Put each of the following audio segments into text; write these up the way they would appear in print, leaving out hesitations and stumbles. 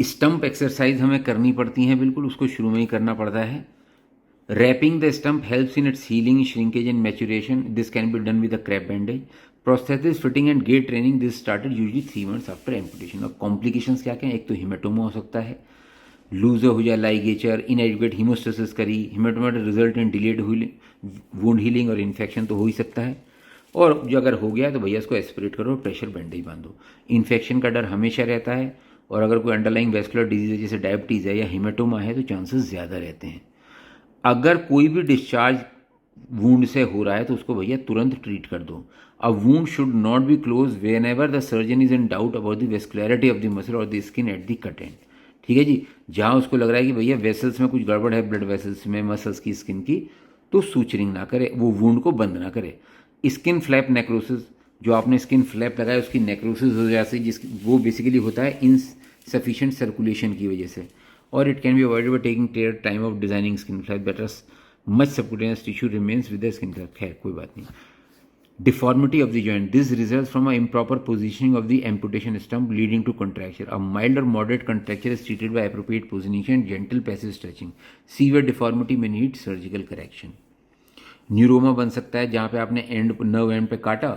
Stump exercise हमें करनी पड़ती हैं, बिल्कुल उसको शुरू में ही करना पड़ता है। Wrapping the stump helps in its healing, shrinkage and maturation. This can be done with a crepe bandage. Prosthesis fitting and gait training, this started usually 3 months after amputation. अब कॉम्प्लिकेशंस क्या क्या हैं? एक तो हिमेटोमा हो सकता है, loser हो जाए लाइगेचर, इनएडिक्वेट हीमोस्टेसिस करी, haematoma result in delayed wound healing और इन्फेक्शन तो हो ही सकता है। और जो अगर हो गया तो भैया इसको एस्पिरेट करो, प्रेशर बैंडेज बांधो। इन्फेक्शन का डर हमेशा रहता है, और अगर कोई अंडरलाइंग वेस्कुलर डिजीज है जैसे डायबिटीज़ है या हिमेटोमा है तो चांसेस ज़्यादा रहते हैं। अगर कोई भी डिस्चार्ज वूंड से हो रहा है तो उसको भैया तुरंत ट्रीट कर दो। A wound should not be close whenever the surgeon is in doubt about the vascularity of the muscle और the skin at the cut end. ठीक है जी, जहाँ उसको लग रहा है कि भैया वेसल्स में कुछ गड़बड़ है, ब्लड वेसल्स में, मसल्स की, स्किन की, तो सूचरिंग ना करे, वो वूंड को बंद ना करे। स्किन फ्लैप नेक्रोसिस, जो आपने स्किन फ्लैप लगाया उसकी नेक्रोसिस हो जाती है, जिस वो बेसिकली होता है इनसफिशिएंट सर्कुलेशन की वजह से, और it can be avoided by taking care time of designing skin flap better much subcutaneous tissue remains with the skin flap. खैर कोई बात नहीं। Deformity of the joint. This results from an improper positioning of the amputation stump leading to contracture. A mild or moderate contracture is treated by appropriate positioning and gentle passive stretching. Severe deformity may need surgical correction. Neuroma बन सकता है जहाँ पे आपने and nerve end पे काटा।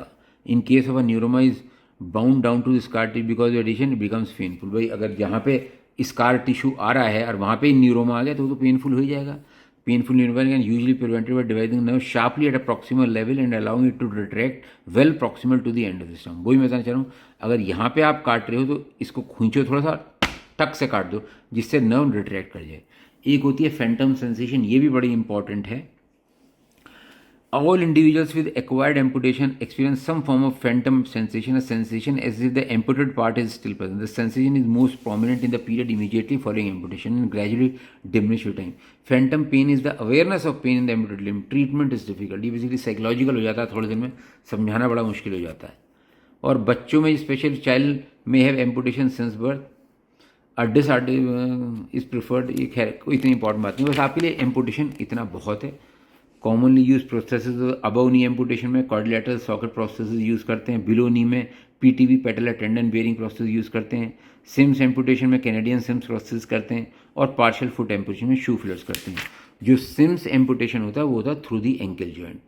In case of a neuroma is bound down to the scar tissue because adhesion it becomes painful. भाई अगर जहाँ पे स्कार टिश्यू आ रहा है और वहाँ पे न्यूरोमा आ गया तो पेनफुल हो ही जाएगा। Painful neuropathy can usually be prevented by dividing the nerve sharply at a proximal level and allowing it to retract well proximal to the end of the stump. वही मैं बताना चाह रहा हूँ, अगर यहाँ पे आप काट रहे हो तो इसको खींचो थोड़ा सा, टक से काट दो जिससे नर्व रिट्रैक्ट कर जाए। एक होती है फैंटम सेंसेशन, ये भी बड़ी इंपॉर्टेंट है। All individuals with acquired amputation experience some form of phantom sensation, a sensation as if the amputated part is still present. The sensation is most prominent in the period immediately following amputation and gradually diminish with time. Phantom pain is the awareness of pain in the amputated limb. Treatment is difficult. ये basically psychological हो जाता है, थोड़े दिन में समझाना बड़ा मुश्किल हो जाता है। और बच्चों में स्पेशल चाइल्ड में have amputation since birth is preferred. ये खैर कोई इतनी इंपॉर्टेंट बात नहीं, बस आपके लिए एम्पुटेशन इतना बहुत है। Commonly use prostheses above knee amputation में क्वाड्रिलेटरल सॉकेट प्रोसेसेस यूज़ करते हैं, बिलो नी में PTB patellar tendon bearing prosthesis use करते हैं, सिम्स एम्पुटेशन में कैनेडियन सिम्स प्रोसेस करते हैं, और पार्शियल फुट एम्पुटेशन में शू फिलर्स करते हैं। जो सिम्स एम्पुटेशन होता है वो होता है थ्रू दी एंकल जॉइंट।